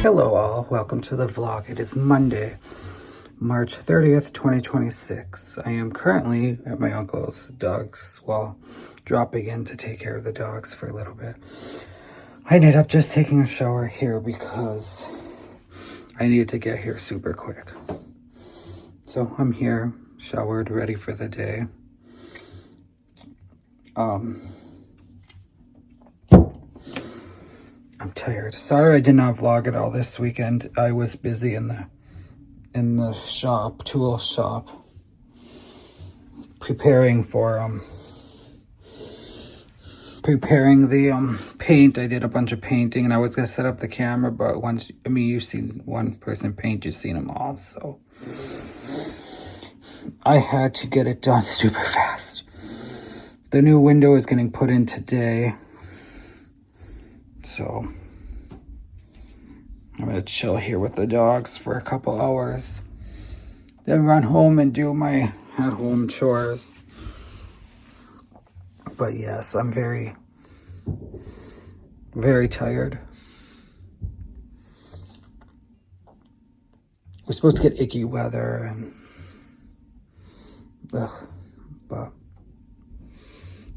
Hello all, welcome to the vlog. It is Monday, March 30th, 2026. I am currently at my uncle's dogs, dropping in to take care of the dogs for a little bit. I ended up just taking a shower here because I needed to get here super quick. So I'm here, showered, ready for the day. I'm tired. Sorry I did not vlog at all this weekend. I was busy in the shop, tool shop, preparing the paint. I did a bunch of painting and I was gonna set up the camera, but you've seen one person paint, you've seen them all, so I had to get it done super fast. The new window is getting put in today. So I'm gonna chill here with the dogs for a couple hours, then run home and do my at-home chores. But yes, I'm very, very tired. We're supposed to get icky weather and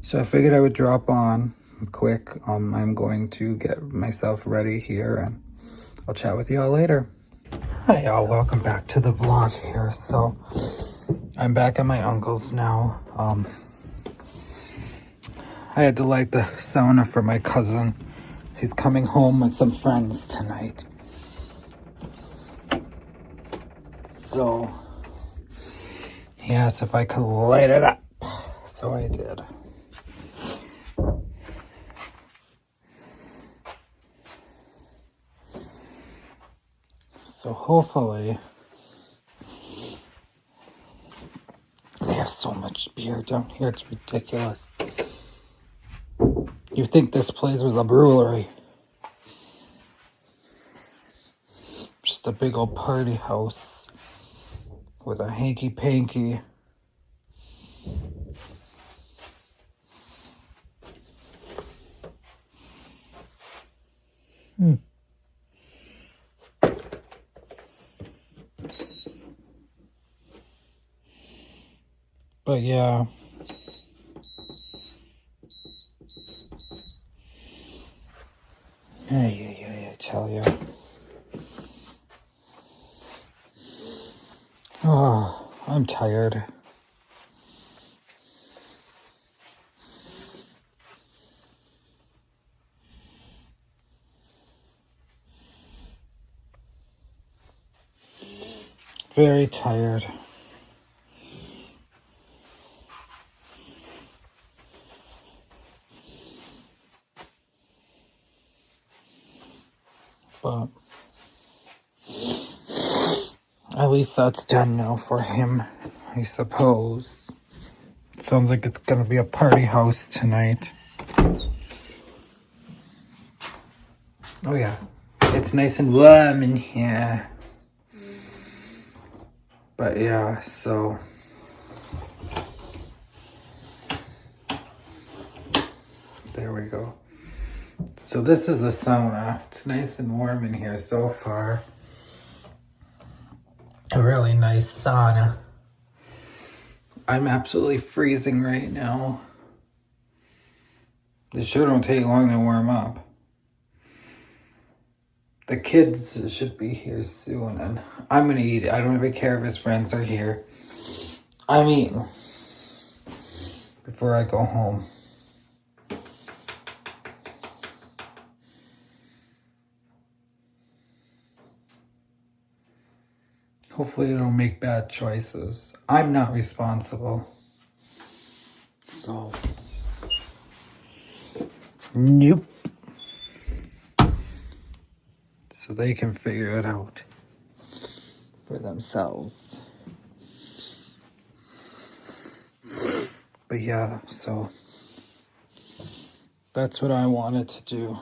so I figured I would drop on quick. I'm going to get myself ready here and I'll chat with y'all later. Hi y'all, welcome back to the vlog here. So I'm back at my uncle's now. I had to light the sauna for my cousin. He's coming home with some friends tonight. So he asked if I could light it up. So I did. So hopefully, they have so much beer down here, it's ridiculous. You'd think this place was a brewery. Just a big old party house with a hanky-panky. But yeah, I tell you. Oh, I'm tired. Very tired. But at least that's done now for him, I suppose. It sounds like it's gonna be a party house tonight. Oh yeah, it's nice and warm in here. But yeah, so there we go. So this is the sauna. It's nice and warm in here so far. A really nice sauna. I'm absolutely freezing right now. It sure don't take long to warm up. The kids should be here soon, and I'm gonna eat it. I don't even care if his friends are here. I'm eating before I go home. Hopefully I don't make bad choices. I'm not responsible. So, nope. So they can figure it out for themselves. But yeah, so that's what I wanted to do.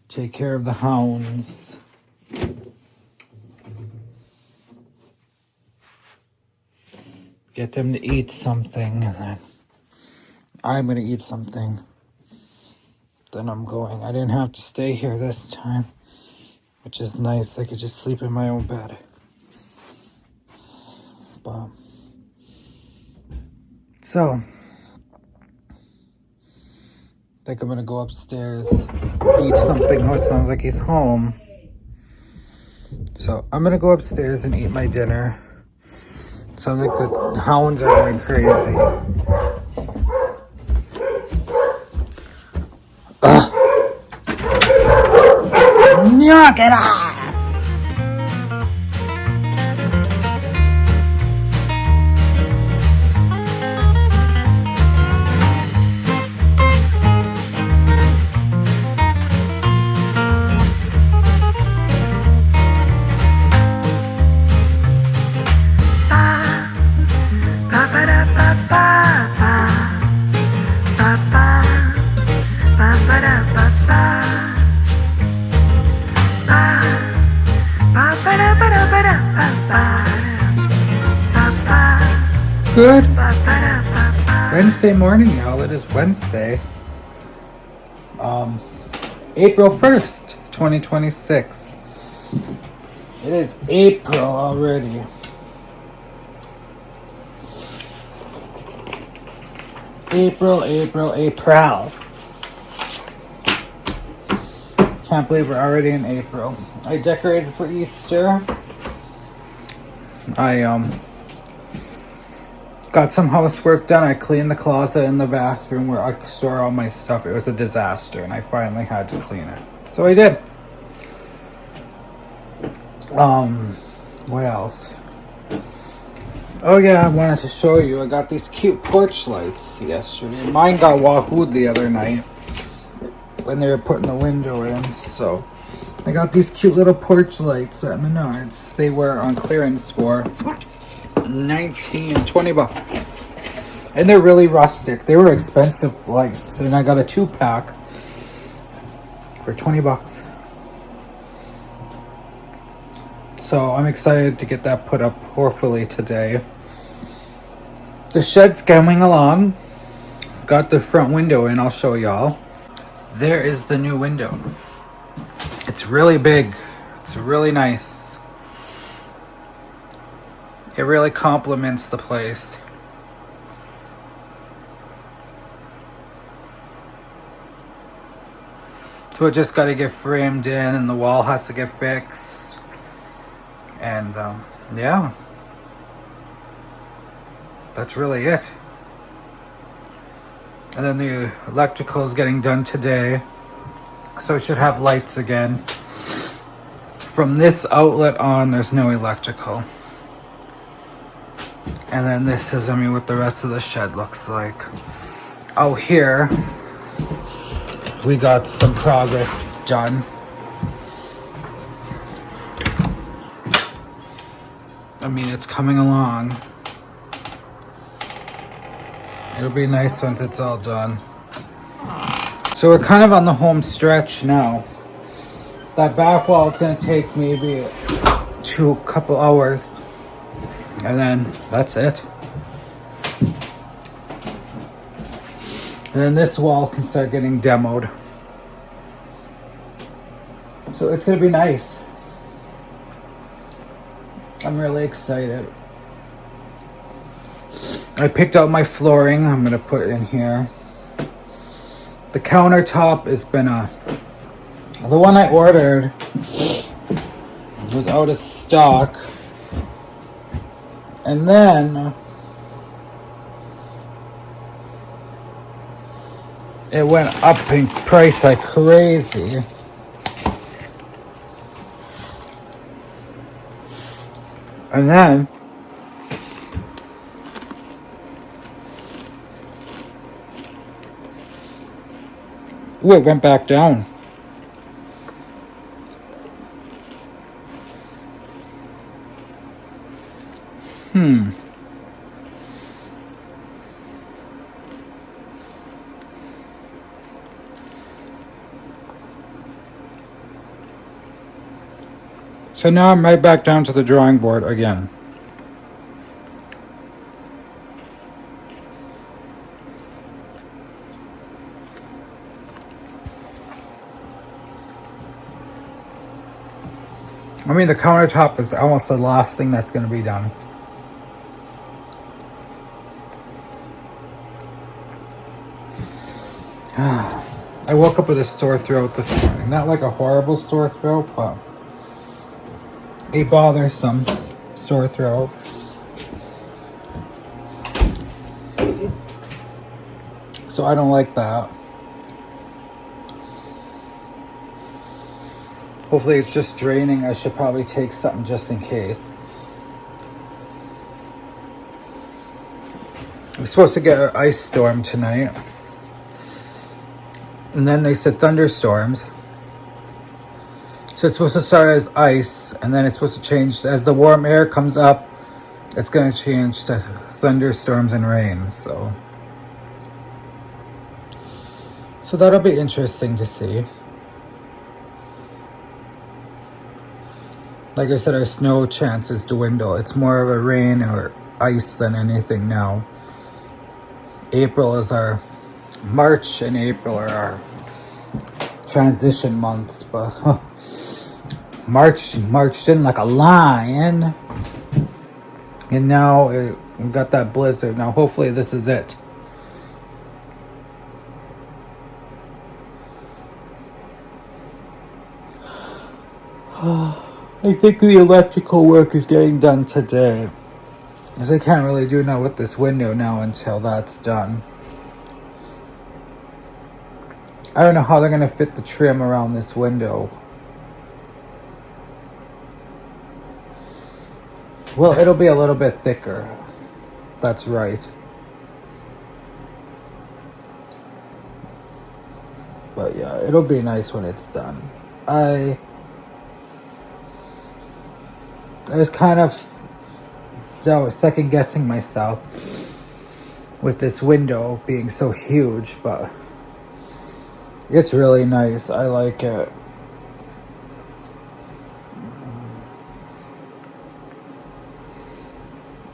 Take care of the hounds. Get them to eat something, and then I'm gonna eat something. Then I'm going. I didn't have to stay here this time, which is nice. I could just sleep in my own bed. But so, I think I'm gonna go upstairs, eat something. Oh, it sounds like he's home. So I'm gonna go upstairs and eat my dinner. Sounds like the hounds are going crazy. Ugh. Knock it off! Good Wednesday morning, y'all. It is Wednesday, April 1st, 2026. It is April already. April. Can't believe we're already in April. I decorated for Easter. I got some housework done. I cleaned the closet in the bathroom where I store all my stuff. It was a disaster, and I finally had to clean it. So I did. What else? Oh yeah, I wanted to show you. I got these cute porch lights yesterday. Mine got wahooed the other night when they were putting the window in. So I got these cute little porch lights at Menards. They were on clearance for $20. And they're really rustic. They were expensive lights. And I got a 2-pack for $20. So I'm excited to get that put up hopefully today. The shed's coming along. Got the front window in, I'll show y'all. There is the new window. It's really big. It's really nice. It really complements the place. So it just got to get framed in, and the wall has to get fixed. And yeah, that's really it. And then the electrical is getting done today, so it should have lights again. From this outlet on, there's no electrical. And then this is, what the rest of the shed looks like. Out here, we got some progress done. It's coming along. It'll be nice once it's all done. So we're kind of on the home stretch now. That back wall is going to take maybe a couple hours. And then that's it. And then this wall can start getting demoed. So it's going to be nice. I'm really excited. I picked out my flooring I'm going to put in here. The countertop has been the one I ordered was out of stock. And then it went up in price like crazy. And then it went back down. So now I'm right back down to the drawing board again. The countertop is almost the last thing that's going to be done. I woke up with a sore throat this morning. Not like a horrible sore throat, but a bothersome sore throat. So I don't like that. Hopefully it's just draining. I should probably take something just in case. We're supposed to get an ice storm tonight. And then they said thunderstorms. So it's supposed to start as ice, and then it's supposed to change as the warm air comes up. It's going to change to thunderstorms and rain. So that'll be interesting to see. Like I said, our snow chances dwindle. It's more of a rain or ice than anything now. March and April are our transition months, but March marched in like a lion. And now we got that blizzard. Now hopefully this is it. I think the electrical work is getting done today. Because I can't really do now with this window now until that's done. I don't know how they're going to fit the trim around this window. Well, it'll be a little bit thicker. That's right. But yeah, it'll be nice when it's done. I was kind of second guessing myself with this window being so huge, but it's really nice. I like it.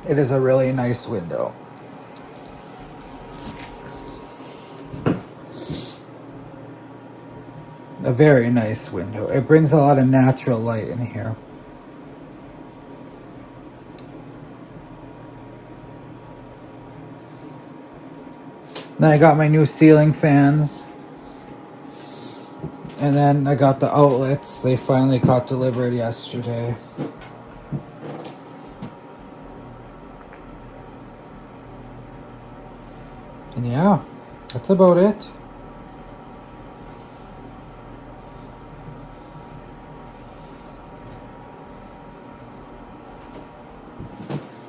It is a really nice window. A very nice window. It brings a lot of natural light in here. Then I got my new ceiling fans. And then I got the outlets. They finally got delivered yesterday. And yeah, that's about it.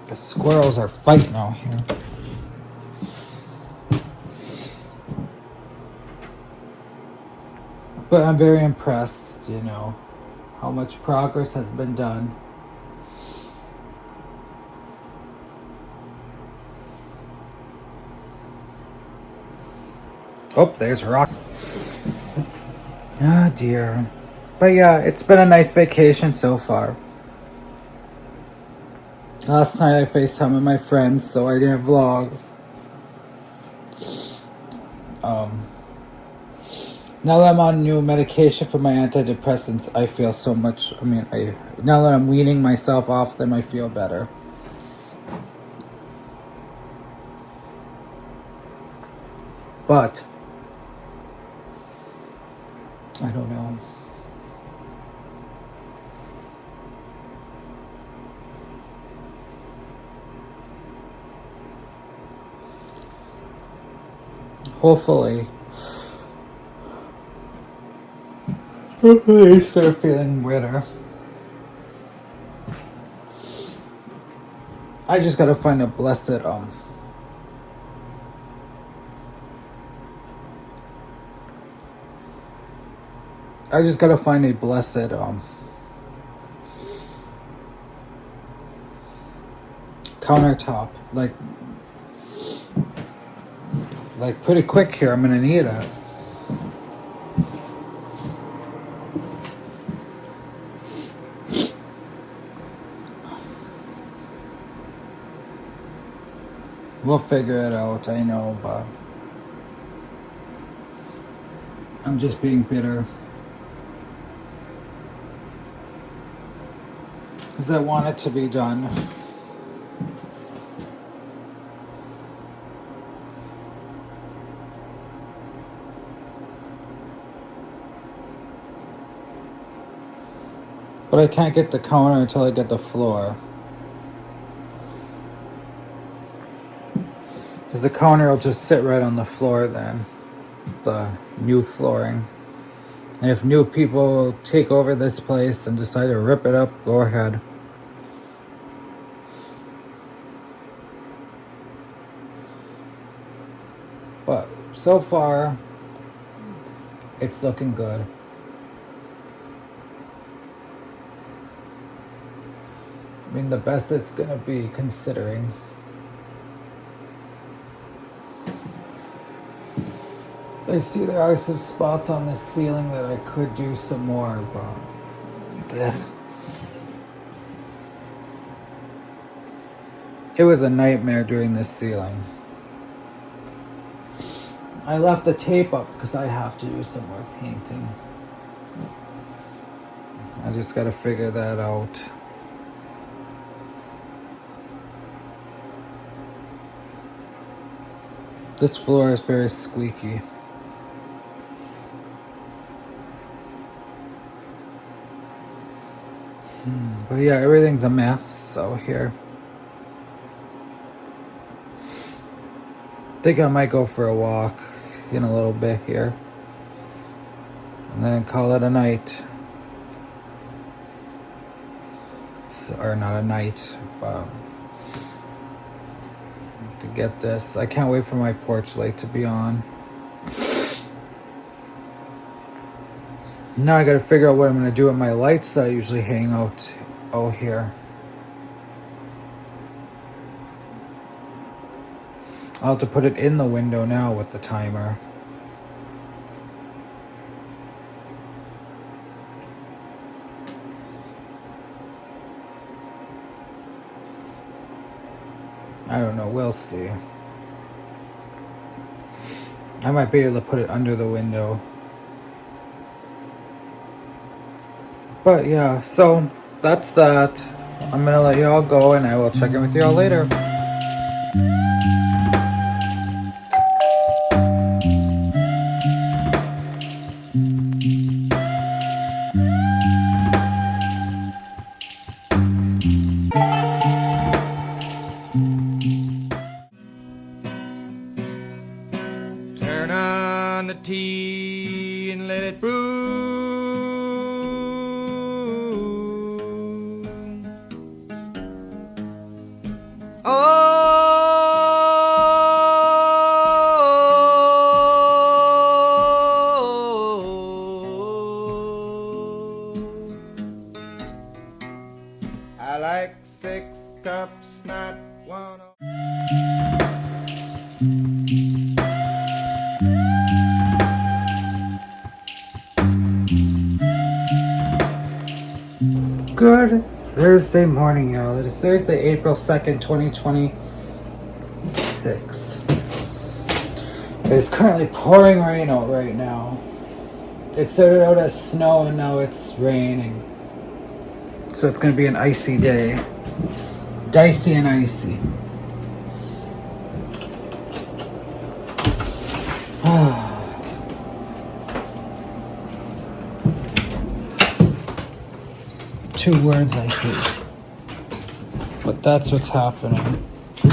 The squirrels are fighting out here. But I'm very impressed, you know, how much progress has been done. Oh, there's Ross. Ah, dear. But yeah, it's been a nice vacation so far. Last night I FaceTime with my friends, so I didn't vlog. Now that I'm on new medication for my antidepressants, I feel so much, now that I'm weaning myself off them, I feel better. But, I don't know. Hopefully I start feeling better. I just gotta find a blessed countertop, like pretty quick here. I'm gonna need it. We'll figure it out, I know, but I'm just being bitter. Because I want it to be done. But I can't get the counter until I get the floor. Because the counter will just sit right on the floor then. The new flooring. And if new people take over this place and decide to rip it up, go ahead. But so far, it's looking good. I mean, the best it's gonna be, considering. I see there are some spots on the ceiling that I could do some more, but it was a nightmare doing this ceiling. I left the tape up because I have to do some more painting. I just gotta figure that out. This floor is very squeaky. But yeah, everything's a mess out here. I think I might go for a walk in a little bit here. And then call it a night. Or not a night, but to get this. I can't wait for my porch light to be on. Now I gotta figure out what I'm gonna do with my lights that I usually hang out here. I'll have to put it in the window now with the timer. I don't know, we'll see. I might be able to put it under the window. But yeah, so that's that. I'm gonna let y'all go and I will check in with y'all later. on the tea and let it brew. I like 6 cups, not one. Good Thursday morning, y'all. It is Thursday, April 2nd, 2026. It is currently pouring rain out right now. It started out as snow and now it's raining. So it's going to be an icy day. Dicey and icy. Two words I hate. But that's what's happening. You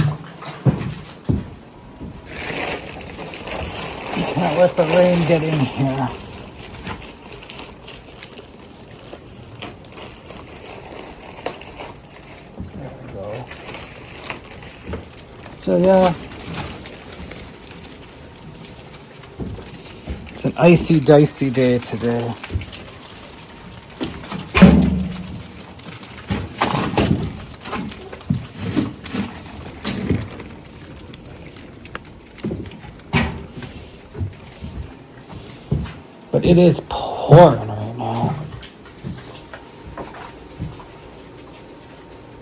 can't let the rain get in here. There we go. So yeah. It's an icy, dicey day today. But it is pouring right now.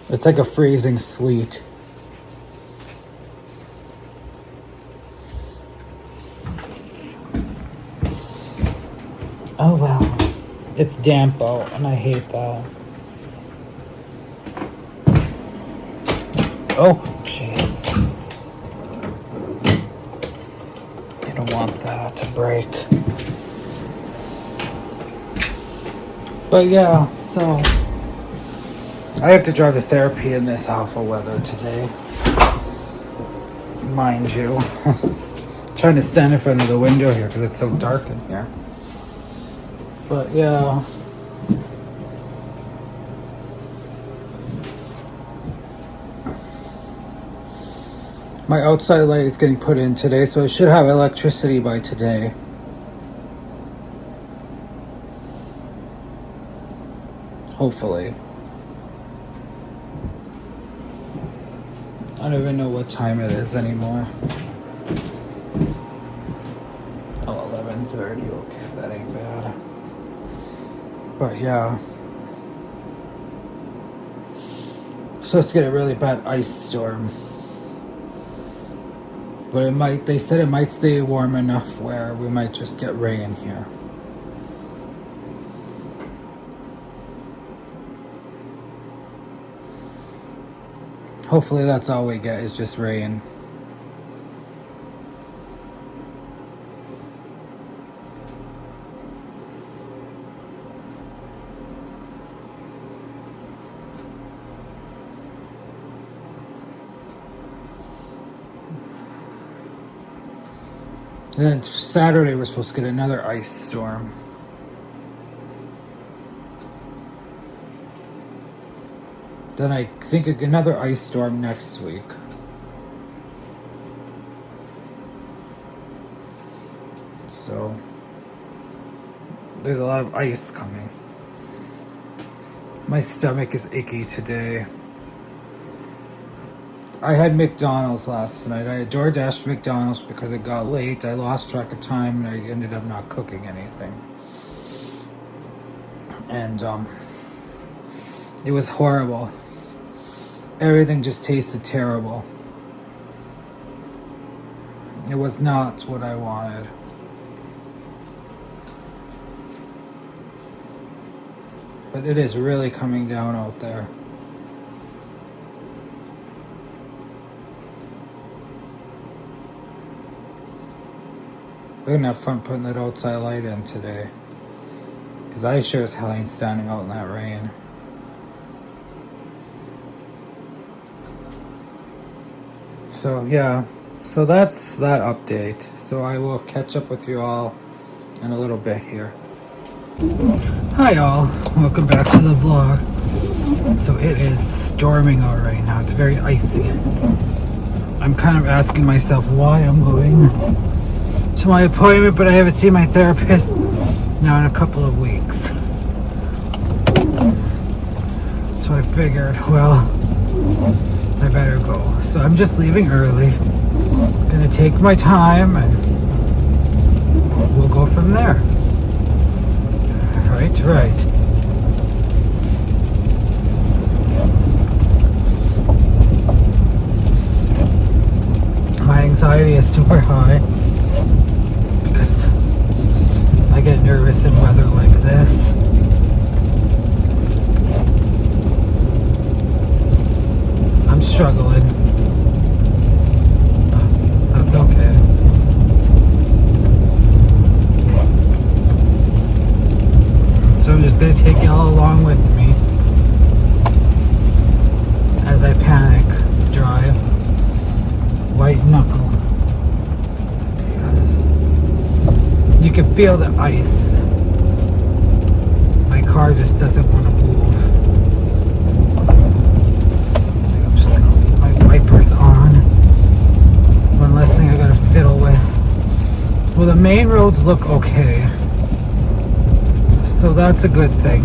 It's like a freezing sleet. Oh well. It's damp out and I hate that. Oh, jeez. You don't want that to break. But yeah, so I have to drive to therapy in this awful weather today. Mind you. Trying to stand in front of the window here because it's so dark in here. But yeah. My outside light is getting put in today, so I should have electricity by today. Hopefully. I don't even know what time it is anymore. Oh, 11:30. Okay, that ain't bad. But yeah. So let's get a really bad ice storm. But they said it might stay warm enough where we might just get rain here. Hopefully that's all we get is just rain. And then Saturday we're supposed to get another ice storm. Then I think another ice storm next week. So there's a lot of ice coming. My stomach is icky today. I had McDonald's last night. I had DoorDashed McDonald's because it got late. I lost track of time and I ended up not cooking anything. And it was horrible. Everything just tasted terrible. It was not what I wanted. But it is really coming down out there. We're gonna have fun putting that outside light in today. Because I sure as hell ain't standing out in that rain. So yeah, So that's that update. So I will catch up with you all in a little bit here. Hi all, welcome back to the vlog. So it is storming out right now. It's very icy. I'm kind of asking myself why I'm going to my appointment, but I haven't seen my therapist now in a couple of weeks. So I figured, well, I better go. So I'm just leaving early. Gonna take my time and we'll go from there. Right. My anxiety is super high because I get nervous in weather like this. I'm struggling. That's okay. So I'm just going to take y'all along with me as I panic drive. White knuckle. You can feel the ice. My car just doesn't want to move. I'm just going to leave my wipers on. One less thing I got to fiddle with. Well, the main roads look okay. So that's a good thing.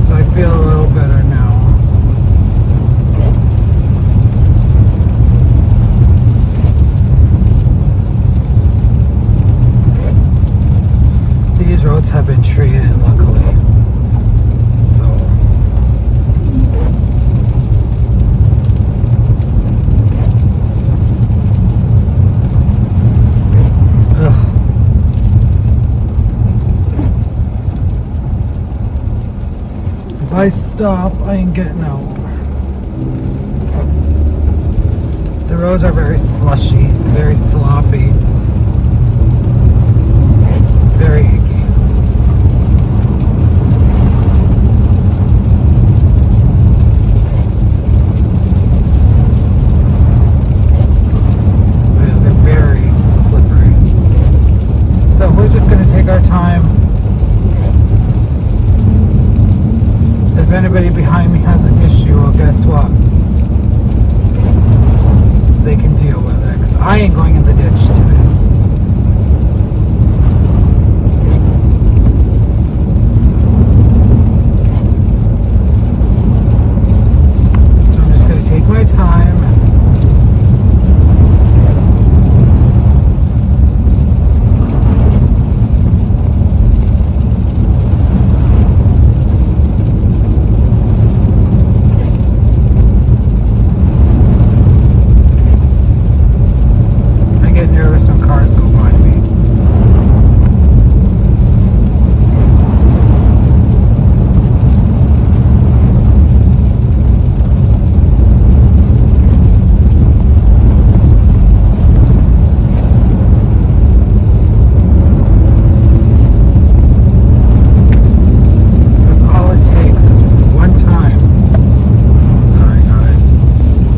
So I feel a little better now. These roads have been treated, luckily. So if I stop, I ain't getting out. The roads are very slushy, very sloppy, very icky. They're very slippery. So we're just going to take our time. If anybody behind me has an issue, well, guess what? They can deal with it, because I ain't going in the ditch today. So I'm just going to take my time.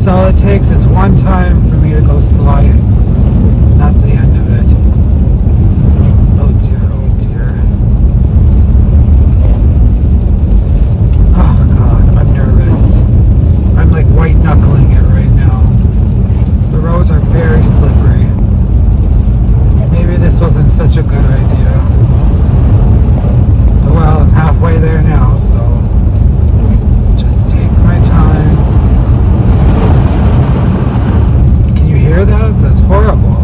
All it takes is one time for me to go sliding. That's the end of it. Oh dear. Oh God, I'm nervous. I'm like white knuckling it right now. The roads are very slippery. Maybe this wasn't such a good idea. Well, I'm halfway there now, so just take my time. Hear that? That's horrible.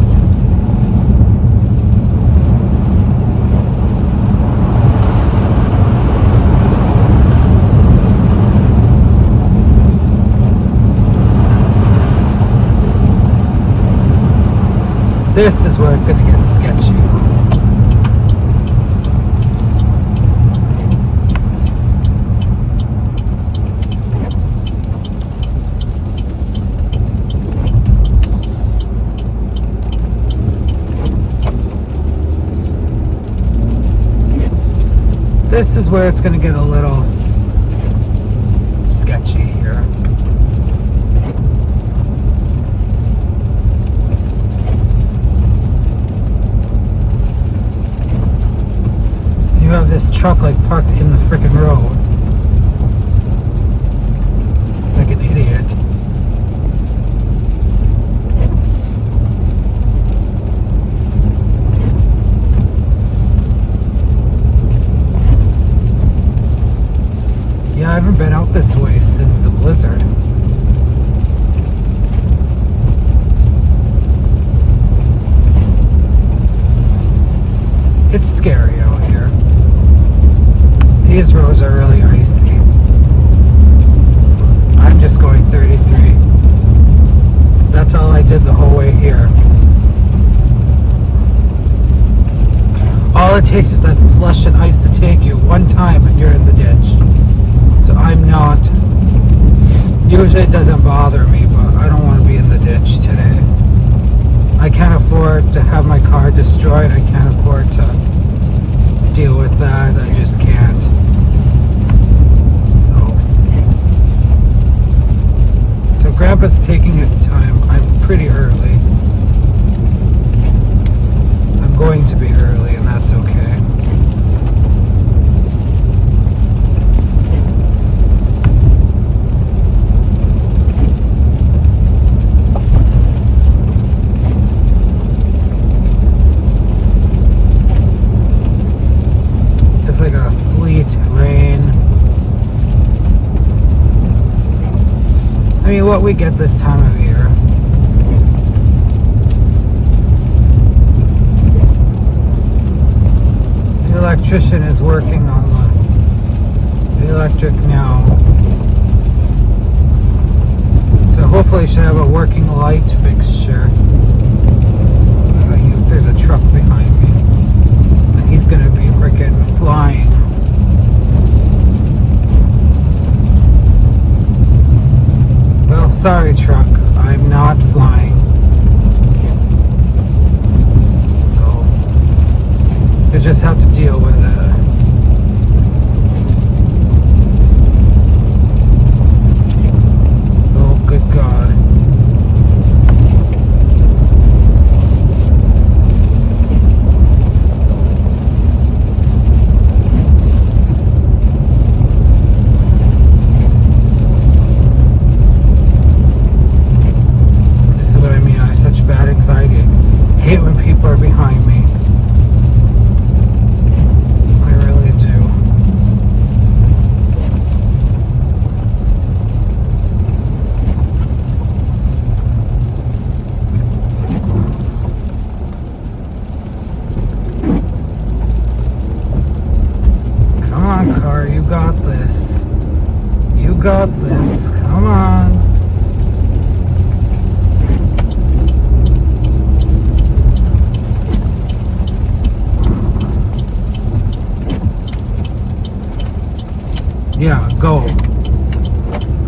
This is where it's going to get sketchy. This is where it's going to get a little sketchy here. truck like parked in the frickin' road. Like an idiot. Yeah, I haven't been out this way since the blizzard. It's scary out here. These roads are really icy. I'm just going 33. That's all I did the whole way here. All it takes is that slush and ice to take you one time and you're in the ditch. So I'm not. Usually it doesn't bother me, but I don't want to be in the ditch today. I can't afford to have my car destroyed. I can't afford to deal with that. I just can't. So Grandpa's taking his time. I'm pretty early. I'm going to be early, and that's okay. It's like a sleet, rain. I mean, what we get this time of year. The electrician is working on the electric now. So hopefully should have a working light fixture. There's a truck behind me. And he's gonna be freaking flying. Well, sorry truck, I'm not flying. So, you just have to deal with it. Oh, good God. Got this. Come on. Yeah, go.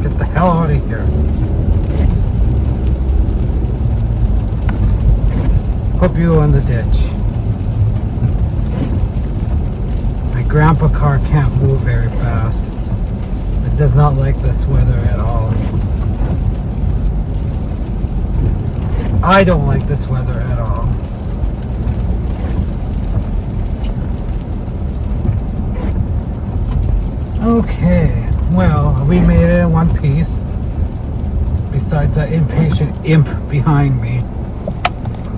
Get the hell out of here. Hope you go in the ditch. My grandpa car can't move very fast. Does not like this weather at all. I don't like this weather at all. Okay, well, we made it in one piece. Besides that impatient imp behind me.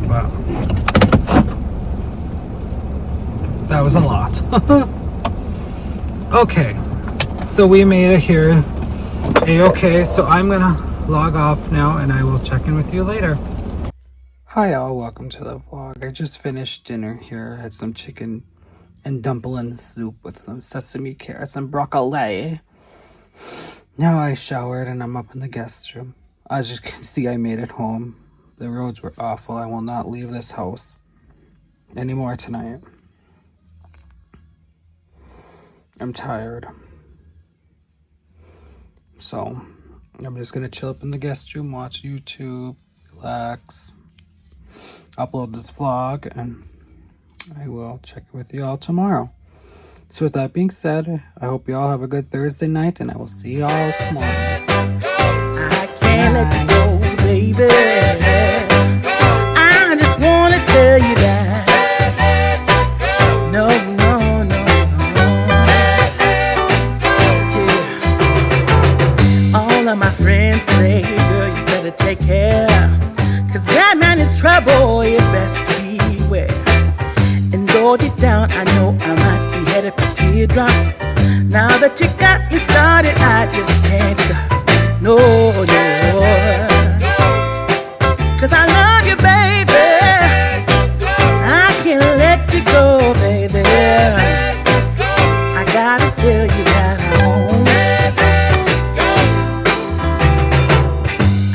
Wow. That was a lot. Okay. So we made it here. A-okay, so I'm gonna log off now and I will check in with you later. Hi all, welcome to the vlog. I just finished dinner here. I had some chicken and dumpling soup with some sesame carrots and broccoli. Now I showered and I'm up in the guest room. As you can see, I made it home. The roads were awful. I will not leave this house anymore tonight. I'm tired. So, I'm just going to chill up in the guest room, watch YouTube, relax, upload this vlog, and I will check with you all tomorrow. So with that being said, I hope you all have a good Thursday night, and I will see you all tomorrow. I can't let you go, baby. I just want to tell you that. No, no, no, no. trouble, you best beware. And though deep down I know I might be headed for teardrops, now that you got me started, I just can't stop. No, no. 'Cause I love you, baby. I can't let you go, baby. I gotta tell you that I won't.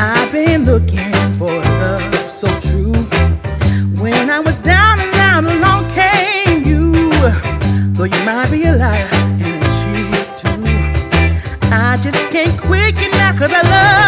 I've been looking for love so true. When I was down and out, along came you. Though you might be a liar and a cheat too, I just can't quit you now 'cause I love